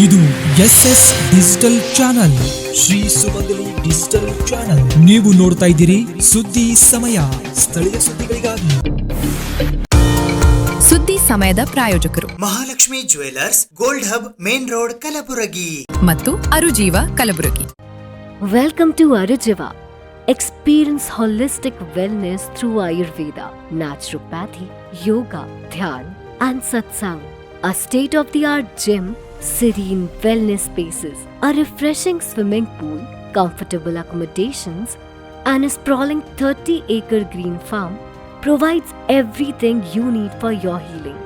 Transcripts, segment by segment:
ಇದು SS digital channel, Shri ಸುಮಂಗಲಿ digital channel. ನೀವು ನೋಡ್ತಾ ಇದ್ದೀರಿ ಸುದ್ದಿ ಸಮಯ, ಸ್ಥಳೀಯ ಸುದ್ದಿಗಳಿಗಾಗಿ. ಸುದ್ದಿ ಸಮಯದ ಪ್ರಾಯೋಜಕರು Mahalakshmi jewellers, gold hub, main road, Kalaburagi ಮತ್ತು ಅರುಜೀವ Kalaburagi. Welcome to Arujiva. Experience holistic wellness through Ayurveda, naturopathy, yoga, dhyan, and satsang. A state-of-the-art gym, serene wellness spaces, a refreshing swimming pool, comfortable accommodations, and a sprawling 30-acre green farm provides everything you need for your healing.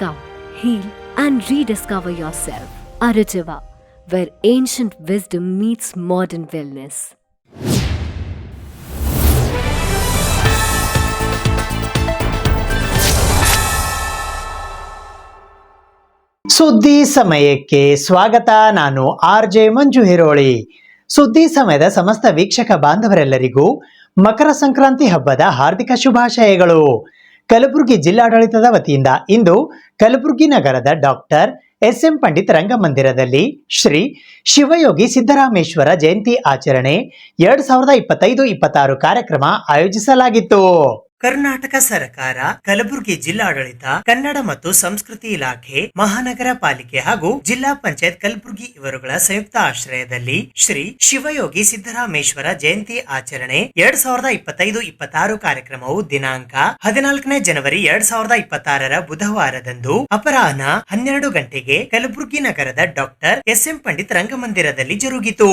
Come, heal, and rediscover yourself. Arujiva, where ancient wisdom meets modern wellness. ಸುದ್ದಿ ಸಮಯಕ್ಕೆ ಸ್ವಾಗತ. ನಾನು RJ ಮಂಜು ಹಿರೋಳಿ. ಸುದ್ದಿ ಸಮಯದ ಸಮಸ್ತ ವೀಕ್ಷಕ ಬಾಂಧವರೆಲ್ಲರಿಗೂ ಮಕರ ಸಂಕ್ರಾಂತಿ ಹಬ್ಬದ ಹಾರ್ದಿಕ ಶುಭಾಶಯಗಳು. ಕಲಬುರಗಿ ಜಿಲ್ಲಾಡಳಿತದ ವತಿಯಿಂದ ಇಂದು ಕಲಬುರಗಿ ನಗರದ ಡಾಕ್ಟರ್ SM ಪಂಡಿತ್ ರಂಗಮಂದಿರದಲ್ಲಿ ಶ್ರೀ ಶಿವಯೋಗಿ ಸಿದ್ದರಾಮೇಶ್ವರ ಜಯಂತಿ ಆಚರಣೆ 2025-26 ಕಾರ್ಯಕ್ರಮ ಆಯೋಜಿಸಲಾಗಿತ್ತು. ಕರ್ನಾಟಕ ಸರ್ಕಾರ, ಕಲಬುರಗಿ ಜಿಲ್ಲಾಡಳಿತ, ಕನ್ನಡ ಮತ್ತು ಸಂಸ್ಕೃತಿ ಇಲಾಖೆ, ಮಹಾನಗರ ಪಾಲಿಕೆ ಹಾಗೂ ಜಿಲ್ಲಾ ಪಂಚಾಯತ್ ಕಲಬುರಗಿ ಇವರುಗಳ ಸಂಯುಕ್ತ ಆಶ್ರಯದಲ್ಲಿ ಶ್ರೀ ಶಿವಯೋಗಿ ಸಿದ್ದರಾಮೇಶ್ವರ ಜಯಂತಿ ಆಚರಣೆ 2025-26 ಕಾರ್ಯಕ್ರಮವು ದಿನಾಂಕ 14ನೇ ಜನವರಿ 2026 ಬುಧವಾರದಂದು ಅಪರಾಹ್ನ 12 ಗಂಟೆಗೆ ಕಲಬುರಗಿ ನಗರದ ಡಾಕ್ಟರ್ SM ಪಂಡಿತ್ ರಂಗಮಂದಿರದಲ್ಲಿ ಜರುಗಿತು.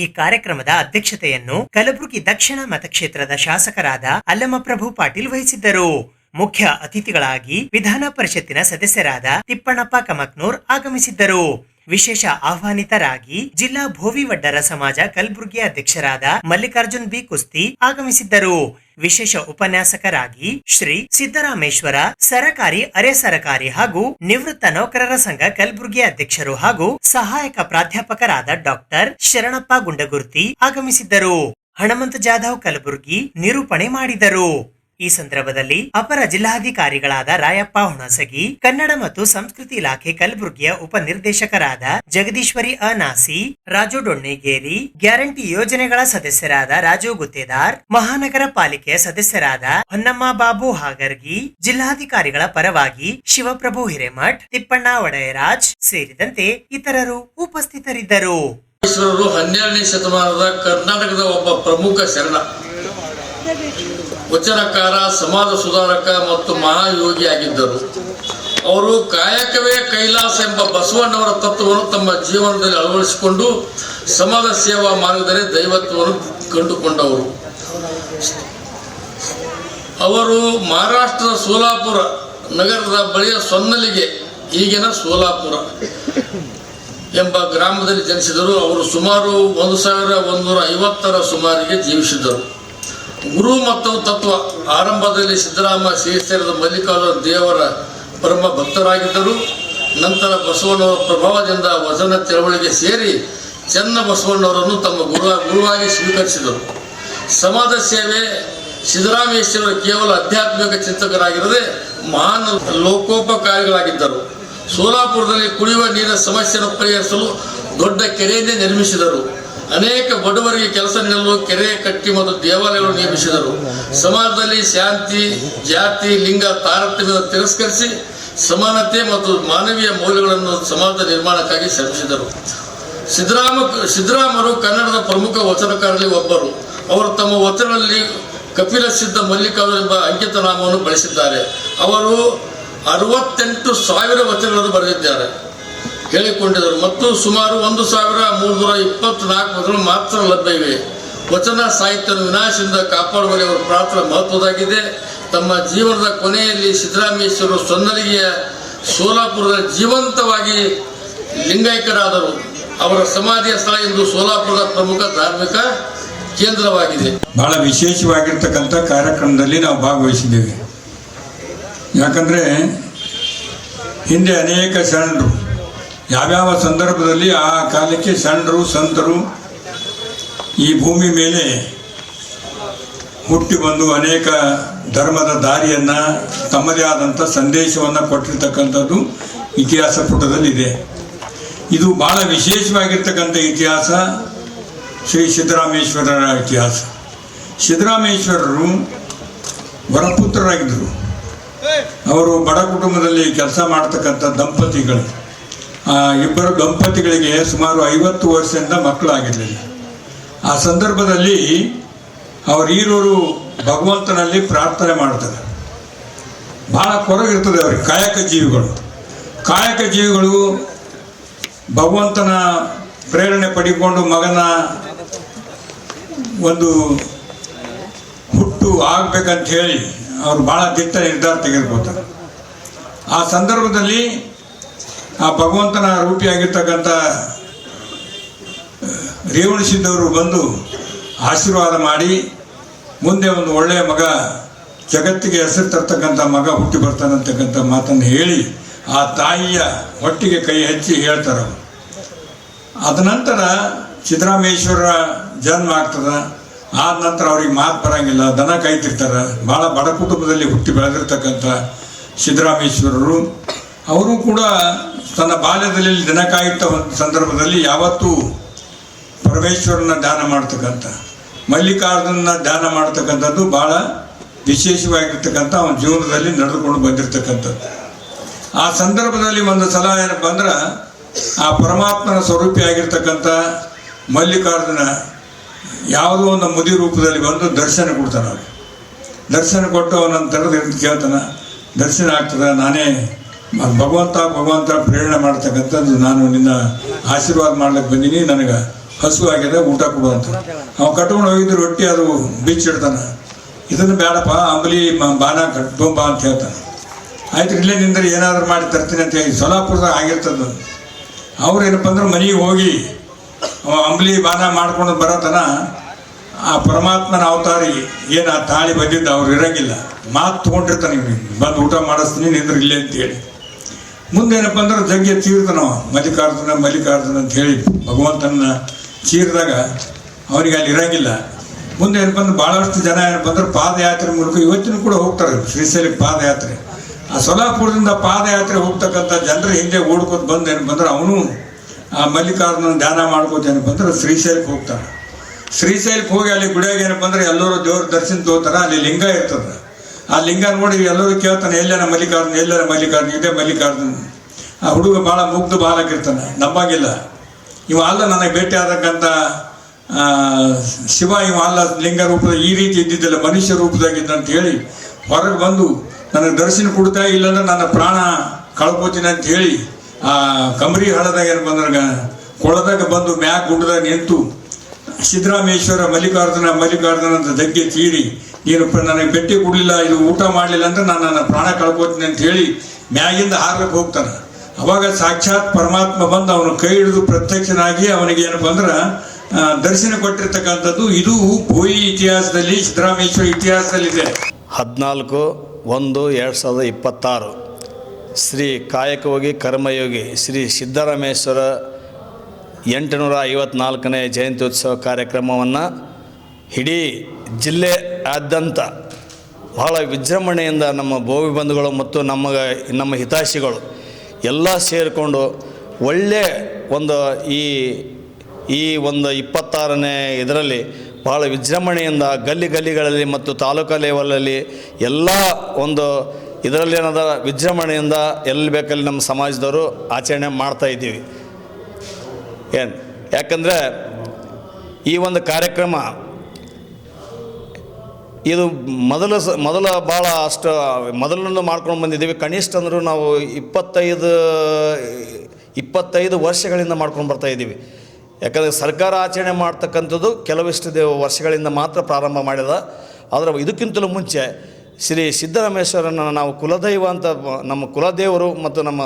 ಈ ಕಾರ್ಯಕ್ರಮದ ಅಧ್ಯಕ್ಷತೆಯನ್ನು ಕಲಬುರಗಿ ದಕ್ಷಿಣ ಮತಕ್ಷೇತ್ರದ ಶಾಸಕರಾದ ಅಲ್ಲಮಪ್ರಭು ಪಾಟೀಲ್ ವಹಿಸಿದ್ದರು. ಮುಖ್ಯ ಅತಿಥಿಗಳಾಗಿ ವಿಧಾನ ಪರಿಷತ್ತಿನ ಸದಸ್ಯರಾದ ತಿಪ್ಪಣ್ಣಪ್ಪ ಕಮಕ್ನೂರ್ ಆಗಮಿಸಿದ್ದರು. ವಿಶೇಷ ಆಹ್ವಾನಿತರಾಗಿ ಜಿಲ್ಲಾ ಭೋವಿ ವಡ್ಡರ ಸಮಾಜ ಕಲಬುರಗಿ ಅಧ್ಯಕ್ಷರಾದ ಮಲ್ಲಿಕಾರ್ಜುನ್ ಬಿ ಕುಸ್ತಿ ಆಗಮಿಸಿದ್ದರು. ವಿಶೇಷ ಉಪನ್ಯಾಸಕರಾಗಿ ಶ್ರೀ ಸಿದ್ದರಾಮೇಶ್ವರ ಸರಕಾರಿ, ಅರೆ ಸರಕಾರಿ ಹಾಗೂ ನಿವೃತ್ತ ನೌಕರರ ಸಂಘ ಕಲಬುರಗಿ ಅಧ್ಯಕ್ಷರು ಹಾಗೂ ಸಹಾಯಕ ಪ್ರಾಧ್ಯಾಪಕರಾದ ಡಾಕ್ಟರ್ ಶರಣಪ್ಪ ಗುಂಡಗುರ್ತಿ ಆಗಮಿಸಿದ್ದರು. ಹಣಮಂತ ಜಾಧವ್ ಕಲಬುರಗಿ ನಿರೂಪಣೆ ಮಾಡಿದರು. ಈ ಸಂದರ್ಭದಲ್ಲಿ ಅಪರ ಜಿಲ್ಲಾಧಿಕಾರಿಗಳಾದ ರಾಯಪ್ಪ ಹುಣಸಗಿ, ಕನ್ನಡ ಮತ್ತು ಸಂಸ್ಕೃತಿ ಇಲಾಖೆ ಕಲಬುರಗಿಯ ಉಪನಿರ್ದೇಶಕರಾದ ಜಗದೀಶ್ವರಿ ಅನಾಸಿ, ರಾಜು ಡೊಣ್ಣೇಗೇರಿ, ಗ್ಯಾರಂಟಿ ಯೋಜನೆಗಳ ಸದಸ್ಯರಾದ ರಾಜು ಗುತ್ತೇದಾರ್, ಮಹಾನಗರ ಪಾಲಿಕೆಯ ಸದಸ್ಯರಾದ ಹೊನ್ನಮ್ಮ ಬಾಬು ಹಾಗರ್ಗಿ, ಜಿಲ್ಲಾಧಿಕಾರಿಗಳ ಪರವಾಗಿ ಶಿವಪ್ರಭು ಹಿರೇಮಠ್, ತಿಪ್ಪಣ್ಣ ಒಡೆಯರಾಜ್ ಸೇರಿದಂತೆ ಇತರರು ಉಪಸ್ಥಿತರಿದ್ದರು. 12ನೇ ಶತಮಾನದ ಕರ್ನಾಟಕದ ಒಬ್ಬ ಪ್ರಮುಖ ಶರಣ, ವಚನಕಾರ, ಸಮಾಜ ಸುಧಾರಕ ಮತ್ತು ಮಹಾಯೋಗಿಯಾಗಿದ್ದರು. ಅವರು ಕಾಯಕವೇ ಕೈಲಾಸ ಎಂಬ ಬಸವಣ್ಣವರ ತತ್ವವನ್ನು ತಮ್ಮ ಜೀವನದಲ್ಲಿ ಅಳವಡಿಸಿಕೊಂಡು ಸಮಾಜ ಸೇವಾ ಮಾರ್ಗದಲ್ಲಿ ದೈವತ್ವವನ್ನು ಕಂಡುಕೊಂಡವರು. ಅವರು ಮಹಾರಾಷ್ಟ್ರದ ಸೋಲಾಪುರ ನಗರದ ಬಳಿಯ ಸೊನ್ನಲಿಗೆ, ಈಗಿನ ಸೋಲಾಪುರ ಎಂಬ ಗ್ರಾಮದಲ್ಲಿ ಜನಿಸಿದರು. ಅವರು ಸುಮಾರು 1150ರ ಸುಮಾರಿಗೆ ಜೀವಿಸಿದರು. ಗುರು ಮತ್ತು ತತ್ವ ಆರಂಭದಲ್ಲಿ ಸಿದ್ದರಾಮ ಶ್ರೀಶೈಲದ ಮಲ್ಲಿಕಾರ್ಜುನ ದೇವರ ಪರಮ ಭಕ್ತರಾಗಿದ್ದರು. ನಂತರ ಬಸವಣ್ಣವರ ಪ್ರಭಾವದಿಂದ ವಚನ ಚಳವಳಿಗೆ ಸೇರಿ ಚೆನ್ನ ಬಸವಣ್ಣವರನ್ನು ತಮ್ಮ ಗುರುವಾಗಿ ಸ್ವೀಕರಿಸಿದರು. ಸಮಾಜ ಸೇವೆ ಸಿದ್ದರಾಮೇಶ್ವರರು ಕೇವಲ ಆಧ್ಯಾತ್ಮಿಕ ಚಿಂತಕರಾಗಿರದೆ ಮಹಾನ್ ಲೋಕೋಪಕಾರಿಗಳಾಗಿದ್ದರು. ಸೋಲಾಪುರದಲ್ಲಿ ಕುಡಿಯುವ ನೀರಿನ ಸಮಸ್ಯೆಯನ್ನು ಪರಿಹರಿಸಲು ದೊಡ್ಡ ಕೆರೆಯನ್ನೇ ನಿರ್ಮಿಸಿದರು. ಅನೇಕ ಬಡವರಿಗೆ ಕೆಲಸ ನೀಡಲು ಕೆರೆ ಕಟ್ಟಿ ಮತ್ತು ದೇವಾಲಯಗಳನ್ನು ನೇಮಿಸಿದರು. ಸಮಾಜದಲ್ಲಿ ಶಾಂತಿ, ಜಾತಿ, ಲಿಂಗ ತಾರತಮ್ಯವನ್ನು ತಿರಸ್ಕರಿಸಿ ಸಮಾನತೆ ಮತ್ತು ಮಾನವೀಯ ಮೌಲ್ಯಗಳನ್ನು ಸಮಾಜದ ನಿರ್ಮಾಣಕ್ಕಾಗಿ ಶ್ರಮಿಸಿದರು. ಸಿದ್ದರಾಮರು ಕನ್ನಡದ ಪ್ರಮುಖ ವಚನಕಾರರಲ್ಲಿ ಒಬ್ಬರು. ಅವರು ತಮ್ಮ ವಚನದಲ್ಲಿ ಕಪಿಲ ಸಿದ್ಧ ಮಲ್ಲಿಕಾರ್ಜುನ ಎಂಬ ಅಂಕಿತ ನಾಮವನ್ನು ಬಳಸಿದ್ದಾರೆ. ಅವರು 68,000 ವಚನಗಳನ್ನು ಬರೆದಿದ್ದಾರೆ, ಹೇಳಿಕೊಂಡಿದ್ದರು ಮತ್ತು ಸುಮಾರು 1,324 ವಚನಗಳು ಮಾತ್ರ ಲಭ್ಯ ಇವೆ. ವಚನ ಸಾಹಿತ್ಯವನ್ನು ವಿನಾಶದಿಂದ ಕಾಪಾಡುವಲ್ಲಿ ಅವರ ಪಾತ್ರ ಮಹತ್ವದಾಗಿದೆ. ತಮ್ಮ ಜೀವನದ ಕೊನೆಯಲ್ಲಿ ಸಿದ್ದರಾಮೇಶ್ವರರು ಸೊನ್ನಲಿಗೆಯ ಸೋಲಾಪುರದ ಜೀವಂತವಾಗಿ ಲಿಂಗೈಕ್ಯರಾದರು. ಅವರ ಸಮಾಧಿಯ ಸ್ಥಳ ಇಂದು ಸೋಲಾಪುರದ ಪ್ರಮುಖ ಧಾರ್ಮಿಕ ಕೇಂದ್ರವಾಗಿದೆ. ಬಹಳ ವಿಶೇಷವಾಗಿರ್ತಕ್ಕಂಥ ಕಾರ್ಯಕ್ರಮದಲ್ಲಿ ನಾವು ಭಾಗವಹಿಸಿದ್ದೇವೆ. ಯಾಕಂದರೆ ಹಿಂದೆ ಅನೇಕ ಶರಣರು ಯಾವ್ಯಾವ ಸಂದರ್ಭದಲ್ಲಿ ಆ ಕಾಲಕ್ಕೆ ಶರಣರು ಸಂತರು ಈ ಭೂಮಿ ಮೇಲೆ ಹುಟ್ಟಿ ಬಂದು ಅನೇಕ ಧರ್ಮದ ದಾರಿಯನ್ನು ತಮ್ಮದೇ ಆದಂಥ ಸಂದೇಶವನ್ನು ಕೊಟ್ಟಿರ್ತಕ್ಕಂಥದ್ದು ಇತಿಹಾಸ ಪುಟದಲ್ಲಿದೆ. ಇದು ಬಹಳ ವಿಶೇಷವಾಗಿರ್ತಕ್ಕಂಥ ಇತಿಹಾಸ ಶ್ರೀ ಸಿದ್ದರಾಮೇಶ್ವರರ ಇತಿಹಾಸ. ಸಿದ್ದರಾಮೇಶ್ವರರು ವರಪುತ್ರರಾಗಿದ್ದರು. ಅವರು ಬಡ ಕುಟುಂಬದಲ್ಲಿ ಕೆಲಸ ಮಾಡ್ತಕ್ಕಂಥ ದಂಪತಿಗಳು. ಇಬ್ಬರು ದಂಪತಿಗಳಿಗೆ ಸುಮಾರು 50 ವರ್ಷದಿಂದ ಮಕ್ಕಳಾಗಿರಲಿಲ್ಲ. ಆ ಸಂದರ್ಭದಲ್ಲಿ ಅವರೀರೋರು ಭಗವಂತನಲ್ಲಿ ಪ್ರಾರ್ಥನೆ ಮಾಡ್ತಾರೆ. ಭಾಳ ಕೊರಗಿರ್ತದೆ ಅವ್ರಿಗೆ. ಕಾಯಕ ಜೀವಿಗಳು ಭಗವಂತನ ಪ್ರೇರಣೆ ಪಡಿಕೊಂಡು ಮಗನ ಒಂದು ಹುಟ್ಟು ಆಗ್ಬೇಕಂತ ಹೇಳಿ ಅವರು ಭಾಳ ದಿಟ್ಟ ನಿರ್ಧಾರ ತೆಗೆದುಕೊಳ್ತಾರೆ. ಆ ಸಂದರ್ಭದಲ್ಲಿ ಆ ಭಗವಂತನ ರೂಪಿಯಾಗಿರ್ತಕ್ಕಂಥ ರೇವಣಸಿದ್ದವರು ಬಂದು ಆಶೀರ್ವಾದ ಮಾಡಿ ಮುಂದೆ ಒಂದು ಒಳ್ಳೆಯ ಮಗ, ಜಗತ್ತಿಗೆ ಹೆಸರು ತರ್ತಕ್ಕಂಥ ಮಗ ಹುಟ್ಟಿ ಬರ್ತಾನಂತಕ್ಕಂಥ ಮಾತನ್ನು ಹೇಳಿ ಆ ತಾಯಿಯ ಹೊಟ್ಟಿಗೆ ಕೈ ಹಚ್ಚಿ ಹೇಳ್ತಾರೆ. ಅದ ನಂತರ ಸಿದ್ದರಾಮೇಶ್ವರ ಜನ್ಮ ಆಗ್ತದೆ. ಆದ ನಂತರ ಅವ್ರಿಗೆ ಮಾತು ಬರಂಗಿಲ್ಲ, ದನ ಕಾಯ್ತಿರ್ತಾರೆ. ಭಾಳ ಬಡ ಕುಟುಂಬದಲ್ಲಿ ಹುಟ್ಟಿ ಬೆಳೆದಿರ್ತಕ್ಕಂಥ ಸಿದ್ದರಾಮೇಶ್ವರರು ಅವರು ಕೂಡ ತನ್ನ ಬಾಲ್ಯದಲ್ಲಿ ದನ ಕಾಯುತ್ತ ಒಂದು ಸಂದರ್ಭದಲ್ಲಿ ಯಾವತ್ತೂ ಪರಮೇಶ್ವರನ ಧ್ಯಾನ ಮಾಡ್ತಕ್ಕಂಥ, ಮಲ್ಲಿಕಾರ್ಜುನನ ಧ್ಯಾನ ಮಾಡ್ತಕ್ಕಂಥದ್ದು ಭಾಳ ವಿಶೇಷವಾಗಿರ್ತಕ್ಕಂಥ ಅವನ ಜೀವನದಲ್ಲಿ ನಡೆದುಕೊಂಡು ಬಂದಿರತಕ್ಕಂಥದ್ದು. ಆ ಸಂದರ್ಭದಲ್ಲಿ ಒಂದು ಸಲ ಏನಪ್ಪ ಅಂದ್ರೆ ಆ ಪರಮಾತ್ಮನ ಸ್ವರೂಪಿಯಾಗಿರ್ತಕ್ಕಂಥ ಮಲ್ಲಿಕಾರ್ಜುನ ಯಾವುದೋ ಒಂದು ಮುದಿ ರೂಪದಲ್ಲಿ ಬಂದು ದರ್ಶನ ಕೊಡ್ತಾನೆ. ಅವ್ರಿಗೆ ದರ್ಶನ ಕೊಟ್ಟು ಅವನನ್ನು ತಡೆದು ಕೇಳ್ತಾನೆ, ದರ್ಶನ ಆಗ್ತದೆ, ನಾನೇ ಭಗವಂತ ಪ್ರೇರಣೆ ಮಾಡ್ತಕ್ಕಂಥದ್ದು, ನಾನು ನಿನ್ನ ಆಶೀರ್ವಾದ ಮಾಡ್ಲಿಕ್ಕೆ ಬಂದೀನಿ, ನನಗೆ ಹಸು ಆಗಿದೆ, ಊಟ ಕೊಡುವಂತ. ಅವ ಕಟ್ಕೊಂಡು ಹೋಗಿದ್ದು ರೊಟ್ಟಿ ಅದು ಬಿಚ್ಚಿಡ್ತಾನೆ. ಇದನ್ನು ಬೇಡಪ್ಪ, ಅಂಬಲಿ ಬಾನ ಕಟ್ಕೊಂಬ ಅಂತ ಹೇಳ್ತಾನೆ. ಆಯ್ತು, ಇಲ್ಲೇ ನಿಂದ್ರೆ ಏನಾದರೂ ಮಾಡಿ ತರ್ತೀನಿ ಅಂತ ಹೇಳಿ ಸೊಲಾಪುರದಾಗ ಆಗಿರ್ತದ್ದು. ಅವ್ರು ಏನಪ್ಪ ಅಂದ್ರೆ ಮನೆಗೆ ಹೋಗಿ ಅಂಬಲಿ ಬಾನ ಮಾಡ್ಕೊಂಡು ಬರೋತನ ಆ ಪರಮಾತ್ಮನ ಅವತಾರಿ ಏನು ಆ ತಾಳಿ ಬಂದಿದ್ದ ಅವ್ರು ಇರಂಗಿಲ್ಲ, ಮಾತು ತೊಗೊಂಡಿರ್ತಾನೆ, ಇವ್ನಿಗೆ ಬಂದು ಊಟ ಮಾಡಿಸ್ತೀನಿ ನಿಂದ್ರೆ ಇಲ್ಲೇ ಅಂತೇಳಿ. ಮುಂದೇನಪ್ಪ ಅಂದ್ರೆ ಜಗ್ಗಿ ಚೀರ್ತಾನವ ಮಲ್ಲಿಕಾರ್ಜುನ ಅಂತ ಹೇಳಿ ಭಗವಂತನ ಚೀರಿದಾಗ ಅವನಿಗೆ ಅಲ್ಲಿ ಇರಂಗಿಲ್ಲ. ಮುಂದೆ ಏನಪ್ಪ ಅಂದ್ರೆ ಭಾಳಷ್ಟು ಜನ ಏನಪ್ಪ ಅಂದ್ರೆ ಪಾದಯಾತ್ರೆ ಮೂಲಕ ಇವತ್ತಿನೂ ಕೂಡ ಹೋಗ್ತಾರೆ ಶ್ರೀಶೈಲಕ್ಕೆ ಪಾದಯಾತ್ರೆ. ಆ ಸೊಲಾಪುರದಿಂದ ಪಾದಯಾತ್ರೆ ಹೋಗ್ತಕ್ಕಂಥ ಜನರ ಹಿಂದೆ ಓಡ್ಕೋತ ಬಂದು ಏನಪ್ಪ ಅಂದ್ರೆ ಅವನು ಆ ಮಲ್ಲಿಕಾರ್ಜುನ ಧ್ಯಾನ ಮಾಡ್ಕೋತ ಏನಪ್ಪ ಅಂದ್ರೆ ಶ್ರೀಶೈಲಕ್ಕೆ ಹೋಗ್ತಾನೆ. ಶ್ರೀಶೈಲಕ್ಕೆ ಹೋಗಿ ಅಲ್ಲಿ ಗುಡಿಯಾಗ ಏನಪ್ಪ ಅಂದ್ರೆ ಎಲ್ಲರೂ ದೇವ್ರ ದರ್ಶನ ತಗೋತಾರ. ಅಲ್ಲಿ ಲಿಂಗ ಇರ್ತದೆ. ಆ ಲಿಂಗ ನೋಡಿ ಎಲ್ಲರೂ ಕೇಳ್ತಾನೆ, ಎಲ್ಲರ ಮಲ್ಲಿಕಾರ್ಜುನ ಇದೇ ಮಲ್ಲಿಕಾರ್ಜುನ. ಆ ಹುಡುಗ ಭಾಳ ಮುಗ್ಧ ಬಾಲಕಿರ್ತಾನೆ, ನಂಬಾಗಿಲ್ಲ. ಇವ ಅಲ್ಲ ನನಗೆ ಭೇಟಿ ಆದಕ್ಕಂಥ ಶಿವ, ಇವ ಅಲ್ಲ ಲಿಂಗ ರೂಪದ ಈ ರೀತಿ ಇದ್ದಿದ್ದಿಲ್ಲ, ಮನುಷ್ಯ ರೂಪದಾಗಿದ್ದ ಅಂತ ಹೇಳಿ ಹೊರಗೆ ಬಂದು ನನಗೆ ದರ್ಶನ ಕೊಡ್ತಾ, ಇಲ್ಲಾಂದ್ರೆ ನನ್ನ ಪ್ರಾಣ ಕಳ್ಕೋತೀನಿ ಅಂತ ಹೇಳಿ ಆ ಕಮರಿ ಹಳದಾಗ ಏನು ಬಂದ್ರೆ ಕೊಳದಾಗ ಬಂದು ಮ್ಯಾಕ್ ಗುಡ್ಡದಾಗ ನಿಂತು ಸಿದ್ದರಾಮೇಶ್ವರ ಮಲ್ಲಿಕಾರ್ಜುನ ಅಂತ ಜಗ್ಗೆ ತೀರಿ, ನೀನು ನನಗೆ ಭೇಟಿ ಕೊಡಲಿಲ್ಲ, ಇದು ಊಟ ಮಾಡಲಿಲ್ಲ ಅಂದ್ರೆ ನಾನು ನನ್ನ ಪ್ರಾಣ ಕಳ್ಕೋತೀನಿ ಅಂತ ಹೇಳಿ ಮ್ಯಾಗಿಂದ ಹಾರ್ಲಿಕ್ಕೆ ಹೋಗ್ತಾನೆ. ಅವಾಗ ಸಾಕ್ಷಾತ್ ಪರಮಾತ್ಮ ಬಂದು ಅವನು ಕೈ ಹಿಡಿದು ಪ್ರತ್ಯಕ್ಷನಾಗಿ ಅವನಿಗೆ ಏನಪ್ಪ ಅಂದ್ರೆ ದರ್ಶನ ಕೊಟ್ಟಿರ್ತಕ್ಕಂಥದ್ದು. ಇದು ಭೋಯಿ ಇತಿಹಾಸದಲ್ಲಿ, ಸಿದ್ದರಾಮೇಶ್ವರ ಇತಿಹಾಸದಲ್ಲಿದೆ. 14/1/2026 ಶ್ರೀ ಕಾಯಕಯೋಗಿ ಕರ್ಮಯೋಗಿ ಶ್ರೀ ಸಿದ್ದರಾಮೇಶ್ವರ 854ನೇ ಜಯಂತ್ಯೋತ್ಸವ ಕಾರ್ಯಕ್ರಮವನ್ನು ಇಡೀ ಜಿಲ್ಲೆಯಾದ್ಯಂತ ಬಹಳ ವಿಜೃಂಭಣೆಯಿಂದ ನಮ್ಮ ಭೋವಿ ಬಂಧುಗಳು ಮತ್ತು ನಮ್ಮ ಹಿತೈಷಿಗಳು ಎಲ್ಲ ಸೇರಿಕೊಂಡು ಒಳ್ಳೆಯ ಒಂದು ಈ ಒಂದು 26ನೇ ಇದರಲ್ಲಿ ಭಾಳ ವಿಜೃಂಭಣೆಯಿಂದ ಗಲ್ಲಿಗಳಲ್ಲಿ ಮತ್ತು ತಾಲೂಕಾ ಲೆವೆಲಲ್ಲಿ ಎಲ್ಲ ಒಂದು ಇದರಲ್ಲಿ ಏನದ ವಿಜೃಂಭಣೆಯಿಂದ ಎಲ್ಲಿ ಬೇಕಲ್ಲಿ ನಮ್ಮ ಸಮಾಜದವರು ಆಚರಣೆ ಮಾಡ್ತಾಯಿದ್ದೀವಿ. ಯಾಕಂದರೆ ಈ ಒಂದು ಕಾರ್ಯಕ್ರಮ ಇದು ಮೊದಲ ಭಾಳ ಅಷ್ಟು ಮೊದಲಿಂದ ಮಾಡ್ಕೊಂಡು ಬಂದಿದ್ದೀವಿ. ಕನಿಷ್ಠ ಅಂದರೂ ನಾವು 25 ವರ್ಷಗಳಿಂದ ಮಾಡ್ಕೊಂಡು ಬರ್ತಾಯಿದ್ದೀವಿ. ಯಾಕಂದರೆ ಸರ್ಕಾರ ಆಚರಣೆ ಮಾಡ್ತಕ್ಕಂಥದ್ದು ಕೆಲವಿಷ್ಟು ವರ್ಷಗಳಿಂದ ಮಾತ್ರ ಪ್ರಾರಂಭ ಮಾಡಿದ. ಆದರೆ ಇದಕ್ಕಿಂತಲೂ ಮುಂಚೆ ಶ್ರೀ ಸಿದ್ದರಾಮೇಶ್ವರನ ನಾವು ಕುಲದೈವ ಅಂತ, ನಮ್ಮ ಕುಲದೇವರು ಮತ್ತು ನಮ್ಮ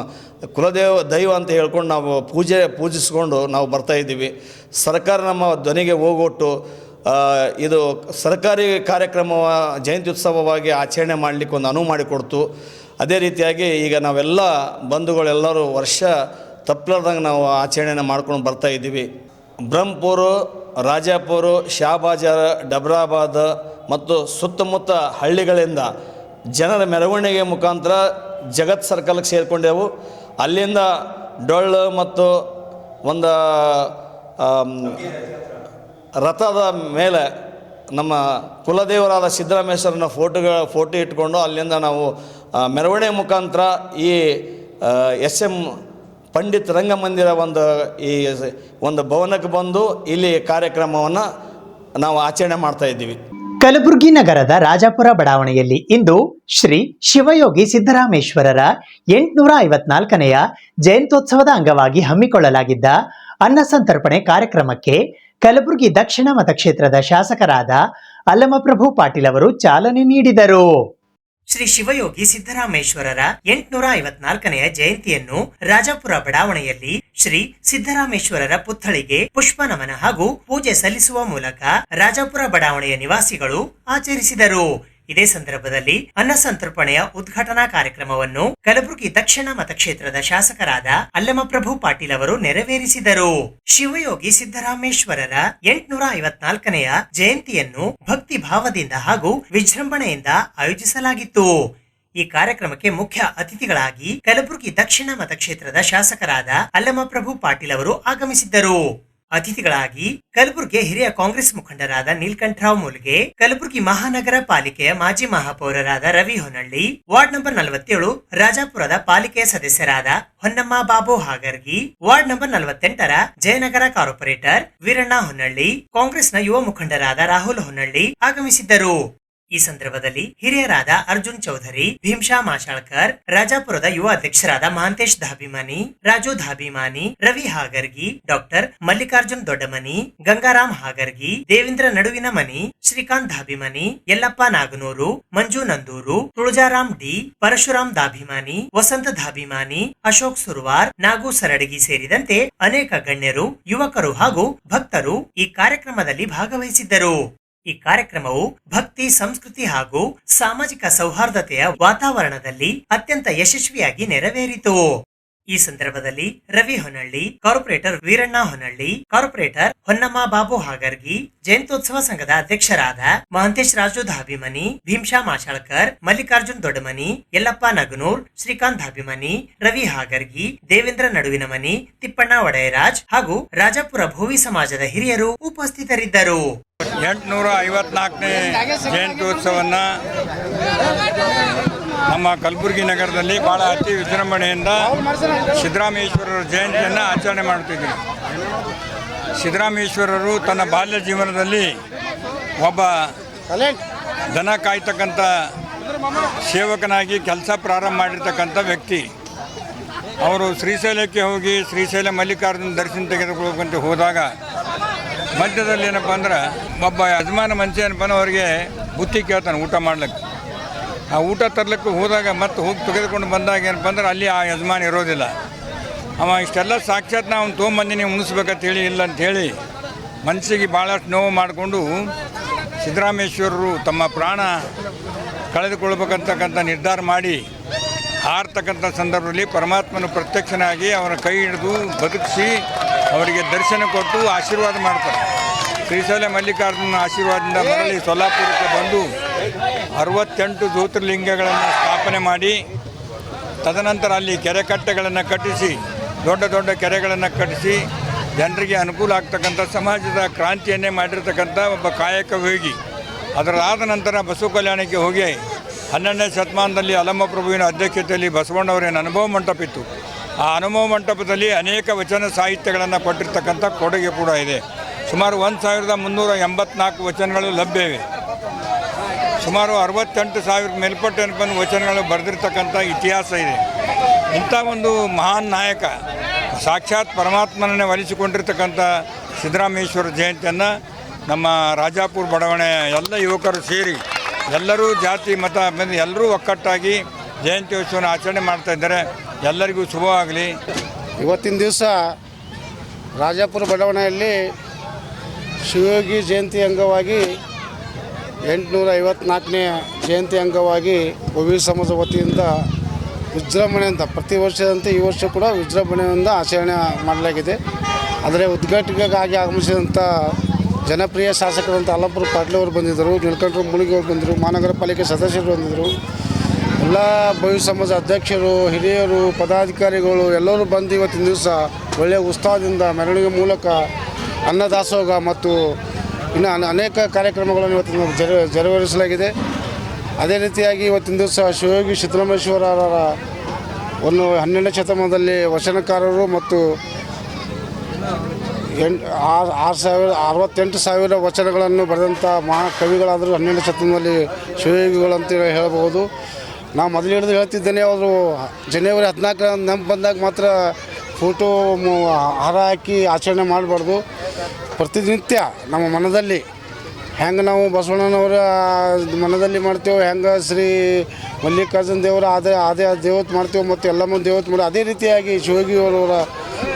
ದೈವ ಅಂತ ಹೇಳ್ಕೊಂಡು ನಾವು ಪೂಜಿಸ್ಕೊಂಡು ನಾವು ಬರ್ತಾಯಿದ್ದೀವಿ. ಸರ್ಕಾರ ನಮ್ಮ ಧ್ವನಿಗೆ ಹೋಗೊಟ್ಟು ಇದು ಸರ್ಕಾರಿ ಕಾರ್ಯಕ್ರಮ ಜಯಂತಿ ಉತ್ಸವವಾಗಿ ಆಚರಣೆ ಮಾಡಲಿಕ್ಕೆ ಒಂದು ಅನುವು ಮಾಡಿಕೊಡ್ತು. ಅದೇ ರೀತಿಯಾಗಿ ಈಗ ನಾವೆಲ್ಲ ಬಂಧುಗಳೆಲ್ಲರೂ ವರ್ಷ ತಪ್ಪಲಾರ್ದಂಗೆ ನಾವು ಆಚರಣೆಯನ್ನು ಮಾಡ್ಕೊಂಡು ಬರ್ತಾಯಿದ್ದೀವಿ. ಬ್ರಹ್ಮಪುರ, ರಾಜಾಪುರ, ಶಾಬಾಜಾರ, ಡಬ್ರಾಬಾದ್ ಮತ್ತು ಸುತ್ತಮುತ್ತ ಹಳ್ಳಿಗಳಿಂದ ಜನರ ಮೆರವಣಿಗೆ ಮುಖಾಂತರ ಜಗತ್ ಸರ್ಕಲ್ಗೆ ಸೇರಿಕೊಂಡೆವು. ಅಲ್ಲಿಂದ ಡೊಳ್ಳು ಮತ್ತು ಒಂದು ರಥದ ಮೇಲೆ ನಮ್ಮ ಕುಲದೇವರಾದ ಸಿದ್ದರಾಮೇಶ್ವರನ ಫೋಟೋ ಇಟ್ಕೊಂಡು ಅಲ್ಲಿಂದ ನಾವು ಮೆರವಣಿಗೆ ಮುಖಾಂತರ ಈ SM ಪಂಡಿತ್ ರಂಗಮಂದಿರ ಒಂದು ಭವನಕ್ಕೆ ಬಂದು ಇಲ್ಲಿ ಕಾರ್ಯಕ್ರಮವನ್ನು ನಾವು ಆಚರಣೆ ಮಾಡ್ತಾ ಇದ್ದೀವಿ. ಕಲಬುರಗಿ ನಗರದ ರಾಜಾಪುರ ಬಡಾವಣೆಯಲ್ಲಿ ಇಂದು ಶ್ರೀ ಶಿವಯೋಗಿ ಸಿದ್ದರಾಮೇಶ್ವರರ 854ನೆಯ ಜಯಂತ್ಯೋತ್ಸವದ ಅಂಗವಾಗಿ ಹಮ್ಮಿಕೊಳ್ಳಲಾಗಿದ್ದ ಅನ್ನಸಂತರ್ಪಣೆ ಕಾರ್ಯಕ್ರಮಕ್ಕೆ ಕಲಬುರಗಿ ದಕ್ಷಿಣ ಮತಕ್ಷೇತ್ರದ ಶಾಸಕರಾದ ಅಲ್ಲಮಪ್ರಭು ಪಾಟೀಲ್ ಅವರು ಚಾಲನೆ ನೀಡಿದರು. ಶ್ರೀ ಶಿವಯೋಗಿ ಸಿದ್ದರಾಮೇಶ್ವರರ 854ನೆಯ ಜಯಂತಿಯನ್ನು ರಾಜಾಪುರ ಬಡಾವಣೆಯಲ್ಲಿ ಶ್ರೀ ಸಿದ್ದರಾಮೇಶ್ವರರ ಪುತ್ಥಳಿಗೆ ಪುಷ್ಪ ನಮನ ಹಾಗೂ ಪೂಜೆ ಸಲ್ಲಿಸುವ ಮೂಲಕ ರಾಜಾಪುರ ಬಡಾವಣೆಯ ನಿವಾಸಿಗಳು ಆಚರಿಸಿದರು. ಇದೇ ಸಂದರ್ಭದಲ್ಲಿ ಅನ್ನಸಂತರ್ಪಣೆಯ ಉದ್ಘಾಟನಾ ಕಾರ್ಯಕ್ರಮವನ್ನು ಕಲಬುರಗಿ ದಕ್ಷಿಣ ಮತಕ್ಷೇತ್ರದ ಶಾಸಕರಾದ ಅಲ್ಲಮಪ್ರಭು ಪಾಟೀಲ್ ಅವರು ನೆರವೇರಿಸಿದರು. ಶಿವಯೋಗಿ ಸಿದ್ದರಾಮೇಶ್ವರರ 854ನೆಯ ಜಯಂತಿಯನ್ನು ಭಕ್ತಿ ಭಾವದಿಂದ ಹಾಗೂ ವಿಜೃಂಭಣೆಯಿಂದ ಆಯೋಜಿಸಲಾಗಿತ್ತು. ಈ ಕಾರ್ಯಕ್ರಮಕ್ಕೆ ಮುಖ್ಯ ಅತಿಥಿಗಳಾಗಿ ಕಲಬುರಗಿ ದಕ್ಷಿಣ ಮತಕ್ಷೇತ್ರದ ಶಾಸಕರಾದ ಅಲ್ಲಮಪ್ರಭು ಪಾಟೀಲ್ ಅವರು ಆಗಮಿಸಿದ್ದರು. ಅತಿಥಿಗಳಾಗಿ ಕಲಬುರಗಿ ಹಿರಿಯ ಕಾಂಗ್ರೆಸ್ ಮುಖಂಡರಾದ ನೀಲಕಂಠರಾವ್ ಮೂಲ್ಗೆ, ಕಲಬುರಗಿ ಮಹಾನಗರ ಪಾಲಿಕೆಯ ಮಾಜಿ ಮಹಾಪೌರರಾದ ರವಿ ಹೊನ್ನಳ್ಳಿ, ವಾರ್ಡ್ ನಂಬರ್ 47 ರಾಜಾಪುರದ ಪಾಲಿಕೆಯ ಸದಸ್ಯರಾದ ಹೊನ್ನಮ್ಮ ಬಾಬು ಹಾಗರ್ಗಿ, ವಾರ್ಡ್ ನಂಬರ್ 48ರ ಜಯನಗರ ಕಾರ್ಪೊರೇಟರ್ ವೀರಣ್ಣ ಹೊನ್ನಳ್ಳಿ, ಕಾಂಗ್ರೆಸ್ನ ಯುವ ಮುಖಂಡರಾದ ರಾಹುಲ್ ಹೊನ್ನಳ್ಳಿ ಆಗಮಿಸಿದ್ದರು. ಈ ಸಂದರ್ಭದಲ್ಲಿ ಹಿರಿಯರಾದ ಅರ್ಜುನ್ ಚೌಧರಿ, ಭೀಮ್ಶಾ ಮಾಶಾಳ್ಕರ್, ರಾಜಾಪುರದ ಯುವ ಅಧ್ಯಕ್ಷರಾದ ಮಹಾಂತೇಶ್ ಧಾಬಿಮಾನಿ, ರಾಜು ಧಾಬಿಮಾನಿ, ರವಿ ಹಾಗರ್ಗಿ, ಡಾಕ್ಟರ್ ಮಲ್ಲಿಕಾರ್ಜುನ್ ದೊಡ್ಡಮನಿ, ಗಂಗಾರಾಮ್ ಹಾಗರ್ಗಿ, ದೇವೇಂದ್ರ ನಡುವಿನ ಮನಿ, ಶ್ರೀಕಾಂತ್ ಧಾಬಿಮನಿ, ಯಲ್ಲಪ್ಪ ನಾಗನೂರು, ಮಂಜು ನಂದೂರು, ತುಳಜಾರಾಮ್ ಡಿ, ಪರಶುರಾಮ್ ಧಾಬಿಮಾನಿ, ವಸಂತ ಧಾಬಿಮಾನಿ, ಅಶೋಕ್ ಸುರ್ವಾರ್, ನಾಗು ಸರಡಗಿ ಸೇರಿದಂತೆ ಅನೇಕ ಗಣ್ಯರು, ಯುವಕರು ಹಾಗೂ ಭಕ್ತರು ಈ ಕಾರ್ಯಕ್ರಮದಲ್ಲಿ ಭಾಗವಹಿಸಿದ್ದರು. ಈ ಕಾರ್ಯಕ್ರಮವು ಭಕ್ತಿ, ಸಂಸ್ಕೃತಿ ಹಾಗೂ ಸಾಮಾಜಿಕ ಸೌಹಾರ್ದತೆಯ ವಾತಾವರಣದಲ್ಲಿ ಅತ್ಯಂತ ಯಶಸ್ವಿಯಾಗಿ ನೆರವೇರಿತು. ಈ ಸಂದರ್ಭದಲ್ಲಿ ರವಿ ಹೊನ್ನಳ್ಳಿ, ಕಾರ್ಪೊರೇಟರ್ ವೀರಣ್ಣ ಹೊನ್ನಳ್ಳಿ, ಕಾರ್ಪೊರೇಟರ್ ಹೊನ್ನಮ್ಮ ಬಾಬು ಹಾಗರ್ಗಿ, ಜಯಂತ್ಯೋತ್ಸವ ಸಂಘದ ಅಧ್ಯಕ್ಷರಾದ ಮಹಂತೇಶ್ ರಾಜು ಧಾಬಿಮನಿ, ಭೀಮ್ಶಾ ಮಾಶಾಳ್ಕರ್, ಮಲ್ಲಿಕಾರ್ಜುನ್ ದೊಡ್ಡಮನಿ, ಯಲ್ಲಪ್ಪ ನಗನೂರ್, ಶ್ರೀಕಾಂತ್ ಧಾಬಿಮನಿ, ರವಿ ಹಾಗರ್ಗಿ, ದೇವೇಂದ್ರ ನಡುವಿನ ಮನಿ, ತಿಪ್ಪಣ್ಣ ಒಡೆಯರಾಜ್ ಹಾಗೂ ರಾಜಾಪುರ ಭೋವಿ ಸಮಾಜದ ಹಿರಿಯರು ಉಪಸ್ಥಿತರಿದ್ದರು. 854ನೇ ಜಯಂತ್ಯೋತ್ಸವವನ್ನು ನಮ್ಮ ಕಲಬುರಗಿ ನಗರದಲ್ಲಿ ಭಾಳ ಅತಿ ವಿಜೃಂಭಣೆಯಿಂದ ಸಿದ್ದರಾಮೇಶ್ವರರ ಜಯಂತಿಯನ್ನು ಆಚರಣೆ ಮಾಡುತ್ತಿದ್ದರು. ಸಿದ್ದರಾಮೇಶ್ವರರು ತನ್ನ ಬಾಲ್ಯ ಜೀವನದಲ್ಲಿ ಒಬ್ಬ ದನ ಕಾಯ್ತಕ್ಕಂಥ ಸೇವಕನಾಗಿ ಕೆಲಸ ಪ್ರಾರಂಭ ಮಾಡಿರ್ತಕ್ಕಂಥ ವ್ಯಕ್ತಿ. ಅವರು ಶ್ರೀಶೈಲಕ್ಕೆ ಹೋಗಿ ಶ್ರೀಶೈಲ ಮಲ್ಲಿಕಾರ್ಜುನ ದರ್ಶನ ತೆಗೆದುಕೊಳ್ಳಬೇಕಂತ ಹೋದಾಗ ಮಧ್ಯದಲ್ಲಿ ಏನಪ್ಪ ಅಂದ್ರೆ ಒಬ್ಬ ಯಜಮಾನ ಮನುಷ್ಯ ಏನಪ್ಪ ಅಂದ್ರೆ ಅವರಿಗೆ ಬುತ್ತಿ ಕೇಳ್ತಾನೆ ಊಟ ಮಾಡ್ಲಿಕ್ಕೆ. ಆ ಊಟ ತರ್ಲಿಕ್ಕೆ ಹೋದಾಗ ಮತ್ತೆ ಹೋಗಿ ತೆಗೆದುಕೊಂಡು ಬಂದಾಗ ಏನಪ್ಪ ಅಂದ್ರೆ ಅಲ್ಲಿ ಆ ಯಜಮಾನ ಇರೋದಿಲ್ಲ. ಅವ ಇಷ್ಟೆಲ್ಲ ಸಾಕ್ಷಾತ್ ನಾವು ತೊಗೊಂಬಂದಿನಿ ಉಣಿಸ್ಬೇಕಂತೇಳಿ ಇಲ್ಲ ಅಂಥೇಳಿ ಮನಸ್ಸಿಗೆ ಭಾಳಷ್ಟು ನೋವು ಮಾಡಿಕೊಂಡು ಸಿದ್ದರಾಮೇಶ್ವರರು ತಮ್ಮ ಪ್ರಾಣ ಕಳೆದುಕೊಳ್ಬೇಕಂತಕ್ಕಂಥ ನಿರ್ಧಾರ ಮಾಡಿ ಆರ್ತಕ್ಕಂಥ ಸಂದರ್ಭದಲ್ಲಿ ಪರಮಾತ್ಮನ ಪ್ರತ್ಯಕ್ಷನಾಗಿ ಅವರ ಕೈ ಹಿಡಿದು ಬದುಕಿಸಿ ಅವರಿಗೆ ದರ್ಶನ ಕೊಟ್ಟು ಆಶೀರ್ವಾದ ಮಾಡ್ತಾರೆ. ಶ್ರೀಶೈಲ ಮಲ್ಲಿಕಾರ್ಜುನ ಆಶೀರ್ವಾದದಿಂದ ಮರಳಿ ಸೊಲ್ಲಾಪುರಕ್ಕೆ ಬಂದು 68 ಜ್ಯೋತಿರ್ಲಿಂಗಗಳನ್ನು ಸ್ಥಾಪನೆ ಮಾಡಿ ತದನಂತರ ಅಲ್ಲಿ ಕೆರೆಕಟ್ಟೆಗಳನ್ನು ಕಟ್ಟಿಸಿ ದೊಡ್ಡ ದೊಡ್ಡ ಕೆರೆಗಳನ್ನು ಕಟ್ಟಿಸಿ ಜನರಿಗೆ ಅನುಕೂಲ ಆಗ್ತಕ್ಕಂಥ ಸಮಾಜದ ಕ್ರಾಂತಿಯನ್ನೇ ಮಾಡಿರ್ತಕ್ಕಂಥ ಒಬ್ಬ ಕಾಯಕವೇಗಿ. ಅದರಾದ ನಂತರ ಬಸವ ಕಲ್ಯಾಣಕ್ಕೆ ಹೋಗಿ 12ನೇ ಶತಮಾನದಲ್ಲಿ ಅಲ್ಲಮಪ್ರಭುವಿನ ಅಧ್ಯಕ್ಷತೆಯಲ್ಲಿ ಬಸವಣ್ಣವರೇನು ಅನುಭವ ಮಂಟಪ ಇತ್ತು. ಆ ಅನುಭವ ಮಂಟಪದಲ್ಲಿ ಅನೇಕ ವಚನ ಸಾಹಿತ್ಯಗಳನ್ನು ಕೊಟ್ಟಿರ್ತಕ್ಕಂಥ ಕೊಡುಗೆ ಕೂಡ ಇದೆ. ಸುಮಾರು 1384 ವಚನಗಳು ಲಭ್ಯವಿವೆ. ಸುಮಾರು 68,000 ಮೇಲ್ಪಟ್ಟ ವಚನಗಳು ಬರೆದಿರ್ತಕ್ಕಂಥ ಇತಿಹಾಸ ಇದೆ. ಇಂಥ ಒಂದು ಮಹಾನ್ ನಾಯಕ ಸಾಕ್ಷಾತ್ ಪರಮಾತ್ಮನನ್ನೇ ಒಲಿಸಿಕೊಂಡಿರ್ತಕ್ಕಂಥ ಸಿದ್ದರಾಮೇಶ್ವರ ಜಯಂತಿಯನ್ನು ನಮ್ಮ ರಾಜಾಪುರ ಬಡಾವಣೆ ಎಲ್ಲ ಯುವಕರು ಸೇರಿ ಎಲ್ಲರೂ ಜಾತಿ ಮತ ಎಲ್ಲರೂ ಒಕ್ಕಟ್ಟಾಗಿ ಜಯಂತ್ಯೋತ್ಸವನ ಆಚರಣೆ ಮಾಡ್ತಾಯಿದ್ದಾರೆ. ಎಲ್ಲರಿಗೂ ಶುಭವಾಗಲಿ. ಇವತ್ತಿನ ದಿವಸ ರಾಜಾಪುರ ಬಡಾವಣೆಯಲ್ಲಿ ಶಿವಯೋಗಿ ಜಯಂತಿ ಅಂಗವಾಗಿ 854ನೇ ಜಯಂತಿ ಅಂಗವಾಗಿ ಭೋವಿ ಸಮಾಜ ವತಿಯಿಂದ ವಿಜೃಂಭಣೆಯಿಂದ ಪ್ರತಿ ವರ್ಷದಂತೆ ಈ ವರ್ಷ ಕೂಡ ವಿಜೃಂಭಣೆಯಿಂದ ಆಚರಣೆ ಮಾಡಲಾಗಿದೆ. ಅದರ ಉದ್ಘಾಟನೆಗಾಗಿ ಆಗಮಿಸಿದಂಥ ಜನಪ್ರಿಯ ಶಾಸಕರಂತ ಅಲ್ಲಮಪ್ರಭು ಪಾಟೀಲ್ ಅವರು ಬಂದಿದ್ದರು, ನೀಲಕಂಠರಾವ್ ಮೂಲ್ಗೆ ಅವರು ಬಂದರು, ಮಹಾನಗರ ಪಾಲಿಕೆ ಸದಸ್ಯರು ಬಂದಿದ್ದರು, ಎಲ್ಲ ಭವ್ಯ ಸಮಾಜ ಅಧ್ಯಕ್ಷರು, ಹಿರಿಯರು, ಪದಾಧಿಕಾರಿಗಳು ಎಲ್ಲರೂ ಬಂದು ಇವತ್ತಿನ ದಿವಸ ಒಳ್ಳೆಯ ಉತ್ಸಾಹದಿಂದ ಮೆರವಣಿಗೆ ಮೂಲಕ ಅನ್ನದಾಸೋಹ ಮತ್ತು ಇನ್ನು ಅನೇಕ ಕಾರ್ಯಕ್ರಮಗಳನ್ನು ಇವತ್ತಿನ ಜರವರಿಸಲಾಗಿದೆ. ಅದೇ ರೀತಿಯಾಗಿ ಇವತ್ತಿನ ದಿವಸ ಶಿವಯೋಗಿ ಸಿದ್ದರಾಮೇಶ್ವರರ 12ನೇ ಶತಮಾನದಲ್ಲಿ ವಚನಕಾರರು ಮತ್ತು 68,000 ವಚನಗಳನ್ನು ಬರೆದಂಥ ಮಹಾಕವಿಗಳಾದರೂ 12ನೇ ಶತಮಾನದಲ್ಲಿ ಶಿವಯೋಗಿಗಳು ಅಂತ ಹೇಳಬಹುದು. ನಾವು ಮೊದಲು ಹಿಡಿದು ಹೇಳ್ತಿದ್ದೇನೆ, ಅವರು ಜನವರಿ 14 ನೆನಪು ಬಂದಾಗ ಮಾತ್ರ ಫೋಟೋ ಹಾರ ಹಾಕಿ ಆಚರಣೆ ಮಾಡಬಾರ್ದು. ಪ್ರತಿನಿತ್ಯ ನಮ್ಮ ಮನದಲ್ಲಿ ಹೆಂಗೆ ನಾವು ಬಸವಣ್ಣನವರ ಮನದಲ್ಲಿ ಮಾಡ್ತೇವೆ, ಹೆಂಗೆ ಶ್ರೀ ಮಲ್ಲಿಕಾರ್ಜುನ ದೇವರ ಅದೇ ದೇವತೆ ಮಾಡ್ತೇವೆ ಮತ್ತು ಎಲ್ಲಮ್ಮ ದೇವತೆ ಮಾಡಿ, ಅದೇ ರೀತಿಯಾಗಿ ಶಿವಯೋಗಿಯವರ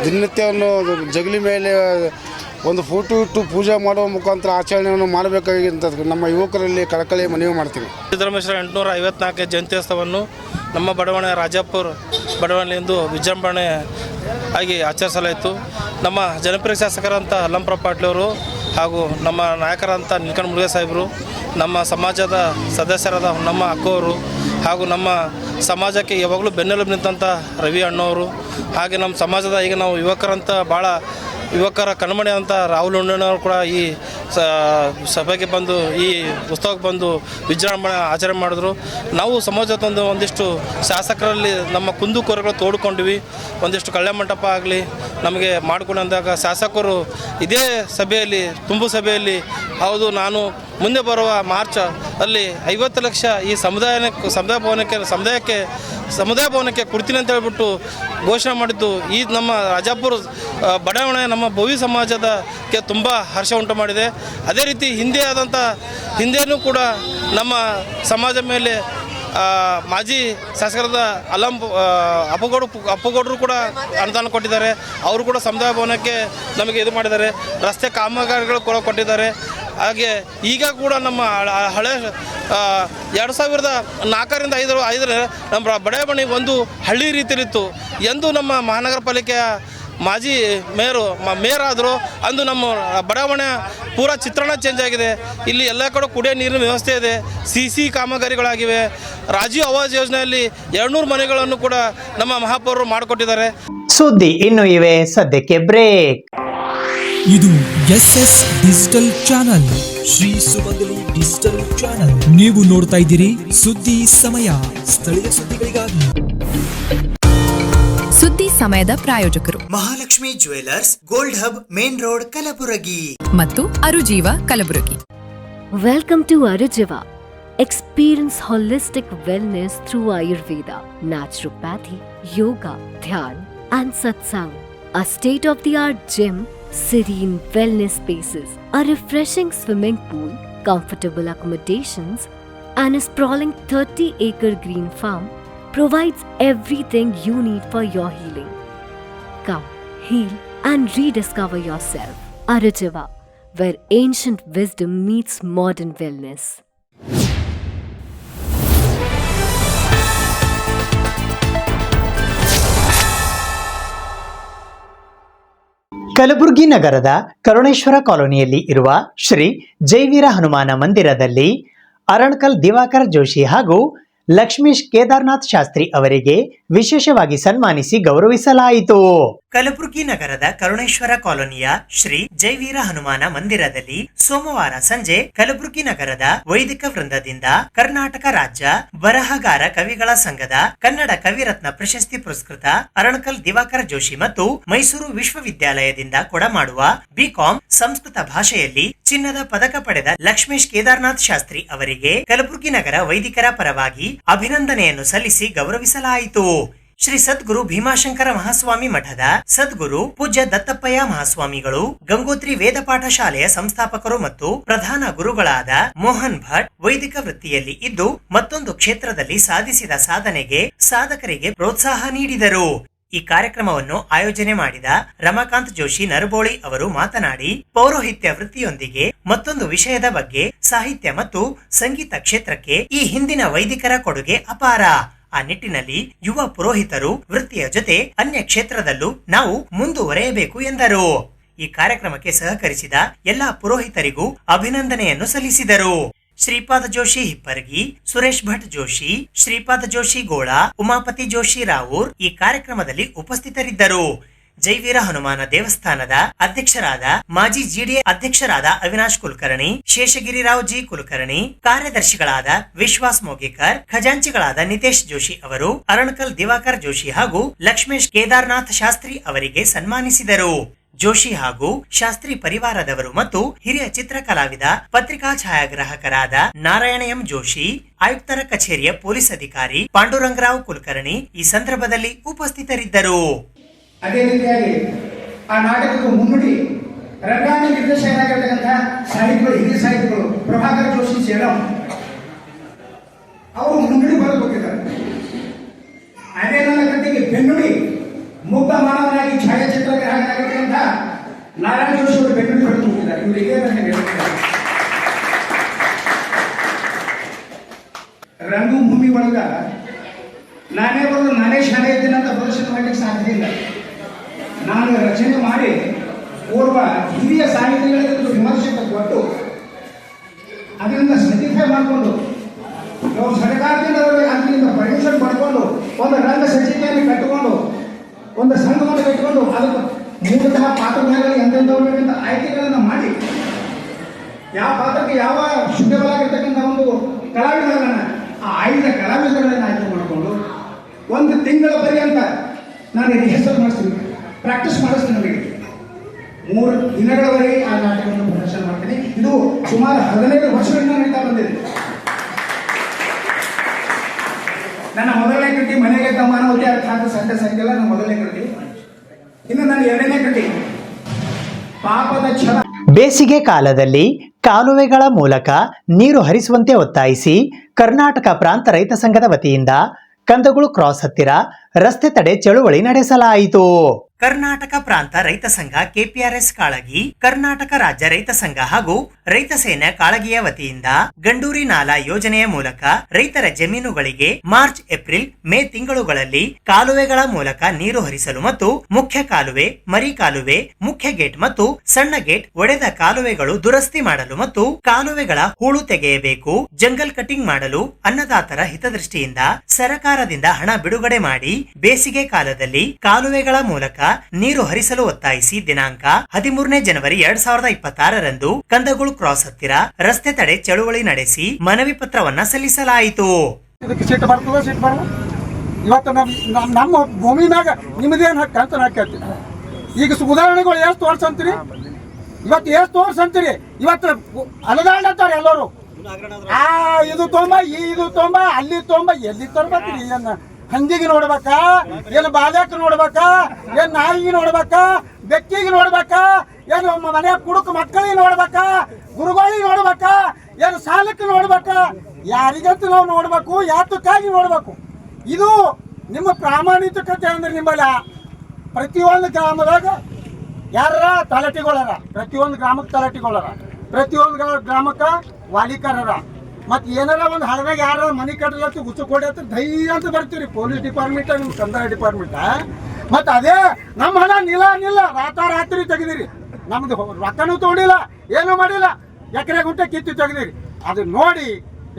ದಿನನಿತ್ಯವನ್ನು ಜಗಲಿ ಮೇಲೆ ಒಂದು ಫೋಟೋ ಇಟ್ಟು ಪೂಜೆ ಮಾಡುವ ಮುಖಾಂತರ ಆಚರಣೆಯನ್ನು ಮಾಡಬೇಕಾಗಿಂತ ನಮ್ಮ ಯುವಕರಲ್ಲಿ ಕಳಕಳಿ ಮನವಿ ಮಾಡ್ತೀವಿ. ಸಿದ್ದರಾಮೇಶ್ವರ 854ನೇ ಜಯಂತ್ಯೋತ್ಸವವನ್ನು ನಮ್ಮ ಬಡಾವಣೆ ರಾಜಾಪುರ ಬಡಾವಣೆಯಂದು ವಿಜೃಂಭಣೆ ಆಗಿ ಆಚರಿಸಲಾಯಿತು. ನಮ್ಮ ಜನಪ್ರಿಯ ಶಾಸಕರಂಥ ಅಲ್ಲಂಪ್ರಭು ಪಾಟೀಲವರು ಹಾಗೂ ನಮ್ಮ ನಾಯಕರಂಥ ನೀಲಕಂಠ ಮುರುಘಾ ಸಾಹೇಬರು, ನಮ್ಮ ಸಮಾಜದ ಸದಸ್ಯರಾದ ನಮ್ಮ ಅಕ್ಕವರು ಹಾಗೂ ನಮ್ಮ ಸಮಾಜಕ್ಕೆ ಯಾವಾಗಲೂ ಬೆನ್ನೆಲುಬು ನಿಂತಂಥ ರವಿ ಅಣ್ಣವರು, ಹಾಗೆ ನಮ್ಮ ಸಮಾಜದ ಈಗ ನಾವು ಯುವಕರಂತ ಭಾಳ ಯುವಕರ ಕಣ್ಮಣಿ ಅಂತ ರಾಹುಲ್ ಹುಣ್ಣನವರು ಕೂಡ ಈ ಸಭೆಗೆ ಬಂದು ಈ ಉತ್ಸವಕ್ಕೆ ಬಂದು ವಿಜೃಂಭಣೆ ಆಚರಣೆ ಮಾಡಿದ್ರು. ನಾವು ಸಮಾಜದೊಂದು ಒಂದಿಷ್ಟು ಶಾಸಕರಲ್ಲಿ ನಮ್ಮ ಕುಂದುಕೊರೆಗಳು ತೋಡ್ಕೊಂಡಿವಿ. ಒಂದಿಷ್ಟು ಕಲ್ಯಾಣ ಮಂಟಪ ಆಗಲಿ ನಮಗೆ ಮಾಡಿಕೊಂಡಂದಾಗ ಶಾಸಕರು ಇದೇ ಸಭೆಯಲ್ಲಿ ತುಂಬು ಸಭೆಯಲ್ಲಿ ಹೌದು ನಾನು ಮುಂದೆ ಬರುವ ಮಾರ್ಚ್ ಅಲ್ಲಿ 50 ಲಕ್ಷ ಈ ಸಮುದಾಯ ಭವನಕ್ಕೆ ಕೊಡ್ತೀನಿ ಅಂತ ಹೇಳ್ಬಿಟ್ಟು ಘೋಷಣೆ ಮಾಡಿದ್ದು ಈ ನಮ್ಮ ರಾಜಾಪುರ ಬಡಾವಣೆ ನಮ್ಮ ಭವ್ಯ ಸಮಾಜದಕ್ಕೆ ತುಂಬ ಹರ್ಷ ಉಂಟು ಮಾಡಿದೆ. ಅದೇ ರೀತಿ ಹಿಂದೆಯೂ ಕೂಡ ನಮ್ಮ ಸಮಾಜ ಮೇಲೆ ಮಾಜಿ ಶಾಸಕರಾದ ಅಪ್ಪಗೌಡರು ಕೂಡ ಅನುದಾನ ಕೊಟ್ಟಿದ್ದಾರೆ. ಅವರು ಕೂಡ ಸಮುದಾಯ ಭವನಕ್ಕೆ ನಮಗೆ ಇದು ಮಾಡಿದ್ದಾರೆ. ರಸ್ತೆ ಕಾಮಗಾರಿಗಳು ಕೂಡ ಕೊಟ್ಟಿದ್ದಾರೆ. ಹಾಗೆ ಈಗ ಕೂಡ ನಮ್ಮ ಹಳೆ 2004ರಿಂದ 5 ನಮ್ಮ ಬಡಾವಣೆ ಒಂದು ಹಳ್ಳಿ ರೀತಿಯಲ್ಲಿತ್ತು. ಎಂದು ನಮ್ಮ ಮಹಾನಗರ ಪಾಲಿಕೆಯ ಮಾಜಿ ಮೇಯರ್ ಆದರು ಅಂದು ನಮ್ಮ ಬಡಾವಣೆ ಪೂರಾ ಚಿತ್ರಣ ಚೇಂಜ್ ಆಗಿದೆ. ಇಲ್ಲಿ ಎಲ್ಲ ಕಡೆ ಕುಡಿಯೋ ನೀರಿನ ವ್ಯವಸ್ಥೆ ಇದೆ, CC ಕಾಮಗಾರಿಗಳಾಗಿವೆ. ರಾಜೀವ್ ಆವಾಸ್ ಯೋಜನೆಯಲ್ಲಿ 200 ಮನೆಗಳನ್ನು ಕೂಡ ನಮ್ಮ ಮಹಾಪೌರರು ಮಾಡಿಕೊಟ್ಟಿದ್ದಾರೆ. ಸುದ್ದಿ ಇನ್ನು ಇವೆ, ಸದ್ಯಕ್ಕೆ ಬ್ರೇಕ್. ಇದು SS ಡಿಜಿಟಲ್ ಚಾನಲ್, ಶ್ರೀ ಸುಮಂಗಲಿ ಡಿಜಿಟಲ್ ಚಾನಲ್. ನೀವು ನೋಡ್ತಾ ಇದ್ದೀರಿ ಸುದ್ದಿ ಸಮಯ, ಸ್ಥಳೀಯ ಸುದ್ದಿಗಳಿಗಾಗಿ. ಸುದ್ದಿ ಸಮಯದ ಪ್ರಾಯೋಜಕರು Mahalakshmi jewellers, gold hub, main road, Kalaburagi ಮತ್ತು ಅರುಜೀವ Kalaburagi. Welcome to Arujiva. Experience holistic wellness through Ayurveda, naturopathy, yoga, dhyan, and satsang. A state-of-the-art gym, serene wellness spaces, a refreshing swimming pool, comfortable accommodations, and a sprawling 30-acre green farm provides everything you need for your healing. Come, heal, and rediscover yourself. Arujiva, where ancient wisdom meets modern wellness. Kalaburagi ನಗರದ ಕರುಣೇಶ್ವರ ಕಾಲೋನಿಯಲ್ಲಿ ಇರುವ ಶ್ರೀ ಜೈವೀರ ಹನುಮಾನ ಮಂದಿರದಲ್ಲಿ ಅರಣಕಲ್ ದಿವಾಕರ್ ಜೋಶಿ ಹಾಗೂ ಲಕ್ಷ್ಮೀಶ್ ಕೇದಾರ್ನಾಥ್ ಶಾಸ್ತ್ರಿ ಅವರಿಗೆ ವಿಶೇಷವಾಗಿ ಸನ್ಮಾನಿಸಿ ಗೌರವಿಸಲಾಯಿತು. ಕಲಬುರಗಿ ನಗರದ ಕರುಣೇಶ್ವರ ಕಾಲೋನಿಯ ಶ್ರೀ ಜೈವೀರ ಹನುಮಾನ ಮಂದಿರದಲ್ಲಿ ಸೋಮವಾರ ಸಂಜೆ ಕಲಬುರಗಿ ನಗರದ ವೈದಿಕ ವೃಂದದಿಂದ ಕರ್ನಾಟಕ ರಾಜ್ಯ ಬರಹಗಾರ ಕವಿಗಳ ಸಂಘದ ಕನ್ನಡ ಕವಿರತ್ನ ಪ್ರಶಸ್ತಿ ಪುರಸ್ಕೃತ ಅರಣಕಲ್ ದಿವಾಕರ ಜೋಶಿ ಮತ್ತು ಮೈಸೂರು ವಿಶ್ವವಿದ್ಯಾಲಯದಿಂದ ಕೊಡಮಾಡುವ ಬಿಕಾಂ ಸಂಸ್ಕೃತ ಭಾಷೆಯಲ್ಲಿ ಚಿನ್ನದ ಪದಕ ಪಡೆದ ಲಕ್ಷ್ಮೀಶ್ ಕೇದಾರ್ನಾಥ್ ಶಾಸ್ತ್ರಿ ಅವರಿಗೆ ಕಲಬುರಗಿ ನಗರ ವೈದಿಕರ ಪರವಾಗಿ ಅಭಿನಂದನೆಯನ್ನು ಸಲ್ಲಿಸಿ ಗೌರವಿಸಲಾಯಿತು. ಶ್ರೀ ಸದ್ಗುರು ಭೀಮಾಶಂಕರ ಮಹಾಸ್ವಾಮಿ ಮಠದ ಸದ್ಗುರು ಪೂಜ್ಯ ದತ್ತಪ್ಪಯ್ಯ ಮಹಾಸ್ವಾಮಿಗಳು, ಗಂಗೋತ್ರಿ ವೇದಪಾಠ ಶಾಲೆಯ ಸಂಸ್ಥಾಪಕರು ಮತ್ತು ಪ್ರಧಾನ ಗುರುಗಳಾದ ಮೋಹನ್ ಭಟ್ ವೈದಿಕ ವೃತ್ತಿಯಲ್ಲಿ ಇದ್ದು ಮತ್ತೊಂದು ಕ್ಷೇತ್ರದಲ್ಲಿ ಸಾಧಿಸಿದ ಸಾಧನೆಗೆ ಸಾಧಕರಿಗೆ ಪ್ರೋತ್ಸಾಹ ನೀಡಿದರು. ಈ ಕಾರ್ಯಕ್ರಮವನ್ನು ಆಯೋಜನೆ ಮಾಡಿದ ರಮಾಕಾಂತ್ ಜೋಶಿ ನರಬೋಳಿ ಅವರು ಮಾತನಾಡಿ, ಪೌರೋಹಿತ್ಯ ವೃತ್ತಿಯೊಂದಿಗೆ ಮತ್ತೊಂದು ವಿಷಯದ ಬಗ್ಗೆ ಸಾಹಿತ್ಯ ಮತ್ತು ಸಂಗೀತ ಕ್ಷೇತ್ರಕ್ಕೆ ಈ ಹಿಂದಿನ ವೈದಿಕರ ಕೊಡುಗೆ ಅಪಾರ. ಆ ನಿಟ್ಟಿನಲ್ಲಿ ಯುವ ಪುರೋಹಿತರು ವೃತ್ತಿಯ ಜೊತೆ ಅನ್ಯ ಕ್ಷೇತ್ರದಲ್ಲೂ ನಾವು ಮುಂದುವರೆಯಬೇಕು ಎಂದರು. ಈ ಕಾರ್ಯಕ್ರಮಕ್ಕೆ ಸಹಕರಿಸಿದ ಎಲ್ಲಾ ಪುರೋಹಿತರಿಗೂ ಅಭಿನಂದನೆಯನ್ನು ಸಲ್ಲಿಸಿದರು. ಶ್ರೀಪಾದ ಜೋಶಿ ಹಿಪ್ಪರಗಿ, ಸುರೇಶ್ ಭಟ್ ಜೋಶಿ, ಶ್ರೀಪಾದ ಜೋಶಿ ಗೋಳ, ಉಮಾಪತಿ ಜೋಶಿ ರಾವೂರ್ ಈ ಕಾರ್ಯಕ್ರಮದಲ್ಲಿ ಉಪಸ್ಥಿತರಿದ್ದರು. ಜೈವೀರ ಹನುಮಾನ ದೇವಸ್ಥಾನದ ಅಧ್ಯಕ್ಷರಾದ ಮಾಜಿ ಜಿಡಿಎ ಅಧ್ಯಕ್ಷರಾದ ಅವಿನಾಶ್ ಕುಲಕರ್ಣಿ, ಶೇಷಗಿರಿರಾವ್ ಜಿ ಕುಲಕರ್ಣಿ, ಕಾರ್ಯದರ್ಶಿಗಳಾದ ವಿಶ್ವಾಸ್ ಮೋಗೇಕರ್, ಖಜಾಂಚಿಗಳಾದ ನಿತೇಶ್ ಜೋಶಿ ಅವರು ಅರಣಕಲ್ ದಿವಾಕರ್ ಜೋಶಿ ಹಾಗೂ ಲಕ್ಷ್ಮೇಶ್ ಕೇದಾರ್ನಾಥ್ ಶಾಸ್ತ್ರಿ ಅವರಿಗೆ ಸನ್ಮಾನಿಸಿದರು. ಜೋಶಿ ಹಾಗೂ ಶಾಸ್ತ್ರಿ ಪರಿವಾರದವರು ಮತ್ತು ಹಿರಿಯ ಚಿತ್ರಕಲಾವಿದ ಪತ್ರಿಕಾ ಛಾಯಾಗ್ರಾಹಕರಾದ ನಾರಾಯಣ ಎಂ ಜೋಶಿ, ಆಯುಕ್ತರ ಕಚೇರಿಯ ಪೊಲೀಸ್ ಅಧಿಕಾರಿ ಪಾಂಡುರಂಗರಾವ್ ಕುಲಕರ್ಣಿ ಈ ಸಂದರ್ಭದಲ್ಲಿ ಉಪಸ್ಥಿತರಿದ್ದರು. ಅದೇ ರೀತಿಯಾಗಿ ಆ ನಾಟಕದ ಮುನ್ನುಡಿ ರಂಗಾಯಣ ನಿರ್ದೇಶಕರಾಗಿರ್ತಕ್ಕಂಥ ಸಾಹಿತಿಗಳು, ಹಿರಿಯ ಸಾಹಿತಿಗಳು ಪ್ರಭಾಕರ್ ಜೋಶಿ ಸೇಡಂ ಅವರು ಮುನ್ನುಡಿ ಬರೆದುಕೊಟ್ಟಿದ್ದಾರೆ. ಅದೇ ನನ್ನ ಕೃತಿಗೆ ಬೆನ್ನುಡಿ ಮುಗ್ಧ ಮಾನವನಾಗಿ ಛಾಯಾಚಿತ್ರಗ್ರಾಹಕರಾಗಿರ್ತಕ್ಕಂಥ ನಾರಾಯಣ ಜೋಶಿ ಅವರು ಬೆನ್ನುಡಿ ಬರೆದುಕೊಟ್ಟಿದ್ದಾರೆ. ಇವರಿಗೆ ನಾನು ಹೇಳ್ತಾರೆ, ರಂಗಭೂಮಿ ಒಳಗ ನಾನೇ ಬರೋದು ನಾನೇ ಶಾಲೆ ಇದ್ದೇನೆ ಅಂತ ಪ್ರದರ್ಶನ ಮಾಡಲಿಕ್ಕೆ ಸಾಧ್ಯ ಇಲ್ಲ. ನಾನು ರಚನೆ ಮಾಡಿ ಓರ್ವ ಹಿರಿಯ ಸಾಹಿತಿಗಳಿಂದ ವಿಮರ್ಶೆ ಕೊಟ್ಟು ಅದರಿಂದ ಸರ್ಟಿಫೈ ಮಾಡಿಕೊಂಡು ನಾವು ಸರ್ಕಾರದಿಂದ ಅದರಿಂದ ಪರ್ಮಿಷನ್ ಪಡ್ಕೊಂಡು ಒಂದು ರಂಗ ಸಂಚಿಕೆಯನ್ನು ಕಟ್ಟಿಕೊಂಡು ಒಂದು ಸಂಘವನ್ನು ಕಟ್ಟಿಕೊಂಡು ಅದಕ್ಕೆ ಮೂಲತಃ ಪಾತ್ರಧಾರಿಗಳು ಎಂತೆಂಥವ್ರಿಂದ ಆಯ್ಕೆಗಳನ್ನು ಮಾಡಿ ಯಾವ ಪಾತ್ರಕ್ಕೆ ಯಾವ ಶುದ್ಧವಾಗಿರ್ತಕ್ಕಂಥ ಒಂದು ಕಲಾವಿದರನ್ನು ಆ ಆಯ್ದ ಕಲಾವಿದಗಳನ್ನು ಆಯ್ಕೆ ಮಾಡಿಕೊಂಡು ಒಂದು ತಿಂಗಳ ಪರ್ಯಂತ ನಾನು ರಿಹರ್ಸಲ್ ಮಾಡಿಸ್ತೀನಿ, ಪ್ರಾಕ್ಟೀಸ್ ಮಾಡಿಸ್ತೀನಿ. ನನಗೆ 3 ದಿನಗಳವರೆಗೆ ಆ ನಾಟಕವನ್ನು ಪ್ರದರ್ಶನ ಮಾಡ್ತೀನಿ. ಇದು ಸುಮಾರು 15 ವರ್ಷಗಳಿಂದ ನಡೀತಾ ಬಂದಿದೆ. ನನ್ನ ಮೊದಲನೇ ಕೃತಿ ಮನೆಗೆ ತಮ್ಮನವತಿ ಅರ್ಥಾತ್ ಸಂತೆ ಸಂಖ್ಯೆಲ್ಲ ನನ್ನ ಮೊದಲನೇ ಕೃತಿ. ಇನ್ನು ನನ್ನ 2ನೇ ಕೃತಿ ಪಾಪದ ಛಲ. ಬೇಸಿಗೆ ಕಾಲದಲ್ಲಿ ಕಾಲುವೆಗಳ ಮೂಲಕ ನೀರು ಹರಿಸುವಂತೆ ಒತ್ತಾಯಿಸಿ ಕರ್ನಾಟಕ ಪ್ರಾಂತ ರೈತ ಸಂಘದ ವತಿಯಿಂದ ಕಂದಗುಳು ಕ್ರಾಸ್ ಹತ್ತಿರ ರಸ್ತೆ ತಡೆ ಚಳುವಳಿ ನಡೆಸಲಾಯಿತು. ಕರ್ನಾಟಕ ಪ್ರಾಂತ ರೈತ ಸಂಘ ಕೆಪಿಆರ್ಎಸ್ ಕಾಳಗಿ, ಕರ್ನಾಟಕ ರಾಜ್ಯ ರೈತ ಸಂಘ ಹಾಗೂ ರೈತ ಸೇನೆ ಕಾಳಗಿಯ ವತಿಯಿಂದ ಗಂಡೂರಿ ನಾಲಾ ಯೋಜನೆಯ ಮೂಲಕ ರೈತರ ಜಮೀನುಗಳಿಗೆ ಮಾರ್ಚ್, ಏಪ್ರಿಲ್, ಮೇ ತಿಂಗಳುಗಳಲ್ಲಿ ಕಾಲುವೆಗಳ ಮೂಲಕ ನೀರು ಹರಿಸಲು ಮತ್ತು ಮುಖ್ಯ ಕಾಲುವೆ, ಮರಿ ಕಾಲುವೆ, ಮುಖ್ಯ ಗೇಟ್ ಮತ್ತು ಸಣ್ಣ ಗೇಟ್ ಒಡೆದ ಕಾಲುವೆಗಳು ದುರಸ್ತಿ ಮಾಡಲು ಮತ್ತು ಕಾಲುವೆಗಳ ಹೂಳು ತೆಗೆಯಬೇಕು, ಜಂಗಲ್ ಕಟಿಂಗ್ ಮಾಡಲು ಅನ್ನದಾತರ ಹಿತದೃಷ್ಟಿಯಿಂದ ಸರಕಾರದಿಂದ ಹಣ ಬಿಡುಗಡೆ ಮಾಡಿ ಬೇಸಿಗೆ ಕಾಲದಲ್ಲಿ ಕಾಲುವೆಗಳ ಮೂಲಕ ನೀರು ಹರಿಸಲು ಒತ್ತಾಯಿಸಿ ದಿನಾಂಕ 13ನೇ ಜನವರಿ 2026ರಂದು ಕಂದಗುಳು ಕ್ರಾಸ್ ಹತ್ತಿರ ರಸ್ತೆ ತಡೆ ಚಳುವಳಿ ನಡೆಸಿ ಮನವಿ ಪತ್ರವನ್ನ ಸಲ್ಲಿಸಲಾಯಿತು. ಇವತ್ತು ನಮ್ಮ ಭೂಮಿನಾಗ ನಿಮ್ಮದೇನು ಹಕ್ಕು ಅಂತ ನಾ ಕೇಳ್ತೀನಿ. ಈಗ ಉದಾಹರಣೆಗಳು ಎಷ್ಟು ವರ್ಷ ಅಂತೀರಿ, ಇವತ್ತು ಎಷ್ಟು ವರ್ಷ ಅಂತೀರಿ, ಇವತ್ತು ಅಲದಾಡ್ತಾರೆ ಎಲ್ಲರೂ. ಇದು ತೊಂಬ, ಇದು ತೊಂಬ, ಅಲ್ಲಿ ತೊಂಬ, ಎಲ್ಲಿ ತರ್ಬೇಕ್ರಿ? ಏನ ಹಂದಿಗೆ ನೋಡ್ಬೇಕಾ, ಏನು ಬಾಲ್ಯಕ್ಕೆ ನೋಡ್ಬೇಕಾ, ಏನ್ ನಾಯಿಗೆ ನೋಡ್ಬೇಕಾ, ಬೆಕ್ಕಿಗೆ ನೋಡ್ಬೇಕಾ, ಏನು ಮನೆಯ ಕುಡುಕ ಮಕ್ಕಳಿಗೆ ನೋಡ್ಬೇಕಾ, ಗುರುಗಳಿಗೆ ನೋಡ್ಬೇಕಾ, ಏನು ಸಾಲಕ್ಕೆ ನೋಡ್ಬೇಕಾ? ಯಾರಿಗಂತೂ ನಾವು ನೋಡ್ಬೇಕು, ಯಾತಕ್ಕಾಗಿ ನೋಡ್ಬೇಕು? ಇದು ನಿಮ್ಮ ಪ್ರಾಮಾಣಿಕತೆ ಅಂದ್ರೆ ನಿಮ್ಮಲ್ಲ. ಪ್ರತಿಯೊಂದು ಗ್ರಾಮದಾಗ ಯಾರ ತಲಾಟಿಗಳರ, ಪ್ರತಿಯೊಂದು ಗ್ರಾಮಕ್ಕೆ ತಲಾಟಿಗಳರ, ಪ್ರತಿಯೊಂದು ಗ್ರಾಮಕ್ಕೆ ವಾಲಿಕರರ. ಮತ್ತು ಏನಾರ ಒಂದು ಹಳದಾಗ ಯಾರು ಮನೆ ಕಟ್ಟಲತ್ತು ಗುಚ್ಚು ಕೊಡಿ ಅಂತ ಧೈರ್ಯ ಅಂತ ಬರ್ತೀರಿ. ಪೊಲೀಸ್ ಡಿಪಾರ್ಟ್ಮೆಂಟ್, ನಿಮ್ಮ ಕಂದಾಯ ಡಿಪಾರ್ಟ್ಮೆಂಟ್. ಮತ್ತು ಅದೇ ನಮ್ಮ ಹಣ ನಿಲ್ಲ ರಾತ್ರಿ ತೆಗೆದಿರಿ. ನಮ್ದು ರೊಕ್ಕನೂ ತೊಗೊಂಡಿಲ್ಲ, ಏನೂ ಮಾಡಿಲ್ಲ, ಎಕರೆ ಗುಂಟೆ ಕಿತ್ತು ತೆಗೆದಿರಿ. ಅದು ನೋಡಿ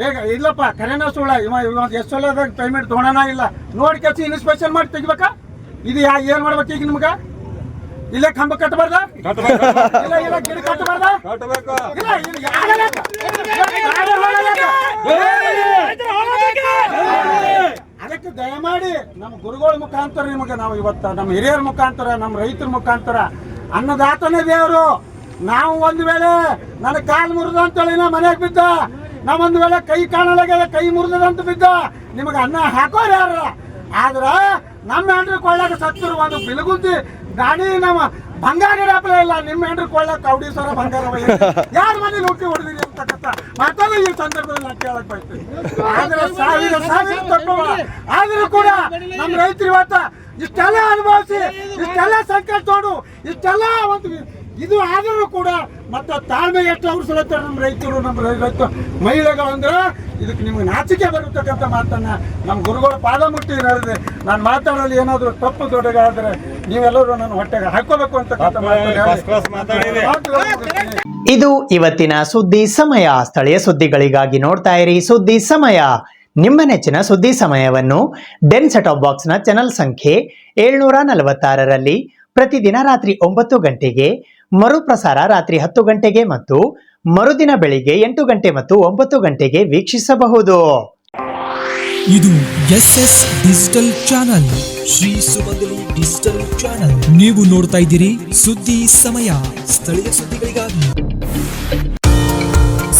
ಈಗ ಇಲ್ಲಪ್ಪ ಕರೆನ ಸುಳ್ಳ, ಇವ ಎಷ್ಟು ಸಲದಾಗ ಪೇಮೆಂಟ್ ತೊಗೊಳೋಣ ಇಲ್ಲ ನೋಡಿ ಕೆಲಸ ಇನ್ಸ್ಪೆಕ್ಷನ್ ಮಾಡಿ ತೆಗಿಬೇಕಾ? ಇದು ಏನು ಮಾಡ್ಬೇಕು ಈಗ ನಿಮ್ಗೆ? ಇಲ್ಲೇ ಕಂಬ ಕಟ್ಟಬಾರ್ದ, ಇಲ್ಲ ಇಲ್ಲ ಗಿಡ ಕಟ್ಟಬಾರ್ದ, ಅದಕ್ಕೆ ದಯಮಾಡಿ ನಮ್ಮ ಗುರುಗಳ ಮುಖಾಂತರ ನಿಮಗೆ ನಾವು ಇವತ್ತ ನಮ್ಮ ಹಿರಿಯರ ಮುಖಾಂತರ, ನಮ್ಮ ರೈತರ ಮುಖಾಂತರ, ಅನ್ನದಾತನೇ ದೇವರು. ನಾವು ಒಂದು ವೇಳೆ ನನ್ನ ಕಾಲು ಮುರಿದ ಅಂತೇಳಿ ನಾ ಮನೆಗೆ ಬಿದ್ದ, ನಾವೊಂದು ವೇಳೆ ಕೈ ಕಾಣಲಾಗ ಕೈ ಮುರಿದಂತ ಬಿದ್ದ, ನಿಮಗೆ ಅನ್ನ ಹಾಕೋರು ಯಾರ? ಆದ್ರ ನಮ್ಮ ಹೆಂಡ್ರಿ ಕೊಳ್ಳಾಗ ಸತ್ತರು ಒಂದು ಬಿಲಗುಂತಿ ಗಾಡಿ ನಮ್ಮ ಬಂಗಾರ ಇಡಪ್ಲ ಇಲ್ಲ, ನಿಮ್ಮ ಹೆಂಡ್ರಿ ಕೊಳ್ಳಾಗ ಕೌಡಿ ಸರ ಬಂಗಾರ ಯಾರ ಮನೆ ಲೂಟಿ ಹೊಡೆದಿರಿ ಅಂತಕ್ಕಂಥ ಮಾತಲ್ಲ ಈ ಸಂದರ್ಭದಲ್ಲಿ ನಾನು ಕೇಳಕ್ ಬಯಸ್ತೀನಿ. ಆದ್ರೆ ಸಾವಿರ ತಪ್ಪವ, ಆದ್ರೂ ಕೂಡ ನಮ್ಮ ರೈತರು ಇವತ್ತ ಇಷ್ಟೆಲ್ಲ ಅನುಭವಿಸಿ, ಇಷ್ಟೆಲ್ಲ ಸಂಕಟ ತೋಡು, ಇಷ್ಟೆಲ್ಲ ಒಂದು ಇದು ಆದರೂ ಕೂಡ ಮತ್ತೆ ತಾಳ್ಮೆ ಎಷ್ಟು ಅವಸರತ್ತಾರೆ ನಮ್ಮ ರೈತರು, ನಮ್ಮ ರೈತ ಮಹಿಳೆಗಳು ಅಂದ್ರೆ ಇದಕ್ಕೆ ನಿಮ್ಗೆ ನಾಚಿಕೆ ಬರತಕ್ಕಂಥ ಮಾತನ್ನ ನಮ್ಮ ಗುರುಗಳ ಪಾದ ಮುಟ್ಟಿ ಹೇಳಿದೆ. ನಾನು ಮಾತಾಡೋದು ಏನಾದರೂ ತಪ್ಪು ದೊಡ್ಡಗಾದರೆ ನೀವೆಲ್ಲರೂ ನನ್ನ ಹೊಟ್ಟೆಗೆ ಹಾಕೋಬೇಕು ಅಂತ ಇದು ಇವತ್ತಿನ ಸುದ್ದಿ ಸಮಯ. ಸ್ಥಳೀಯ ಸುದ್ದಿಗಳಿಗಾಗಿ ನೋಡ್ತಾ ಇರಿ ಸುದ್ದಿ ಸಮಯ. ನಿಮ್ಮ ನೆಚ್ಚಿನ ಸುದ್ದಿ ಸಮಯವನ್ನು ಡೆನ್ ಸೆಟ್ ಆಫ್ ಬಾಕ್ಸ್ನ ಚಾನೆಲ್ ಸಂಖ್ಯೆ 746ರಲ್ಲಿ ಪ್ರತಿದಿನ ರಾತ್ರಿ 9 ಗಂಟೆಗೆ, ಮರುಪ್ರಸಾರ ರಾತ್ರಿ 10 ಗಂಟೆಗೆ ಮತ್ತು ಮರುದಿನ ಬೆಳಿಗ್ಗೆ 8 ಗಂಟೆ ಮತ್ತು 9 ಗಂಟೆಗೆ ವೀಕ್ಷಿಸಬಹುದು. ಇದು SS ಡಿಜಿಟಲ್ ಚಾನಲ್, ಶ್ರೀ ಸುಮಂಗಲಿ ಡಿಜಿಟಲ್ ಚಾನಲ್. ನೀವು ನೋಡ್ತಾ ಇದ್ದೀರಿ ಸುದ್ದಿ ಸಮಯ, ಸ್ಥಳೀಯ ಸುದ್ದಿಗಳಿಗಾಗಿ.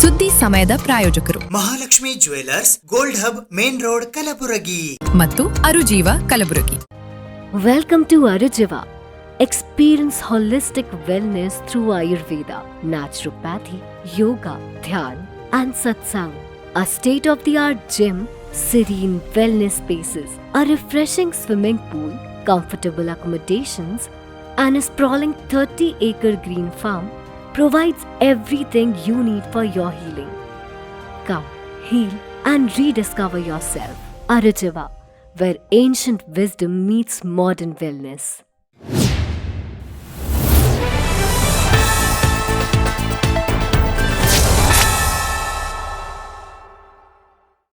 ಸುದ್ದಿ ಸಮಯದ ಪ್ರಾಯೋಜಕರು Mahalakshmi jewellers, gold hub, main road, Kalaburagi ಮತ್ತು ಅರುಜೀವ Kalaburagi. Welcome to Arujiva. Experience holistic wellness through Ayurveda, naturopathy, yoga, dhyan, and satsang. A state-of-the-art gym, serene wellness spaces, a refreshing swimming pool, comfortable accommodations, and a sprawling 30-acre green farm provides everything you need for your healing. Come, heal, and rediscover yourself. Arujiva, where ancient wisdom meets modern wellness.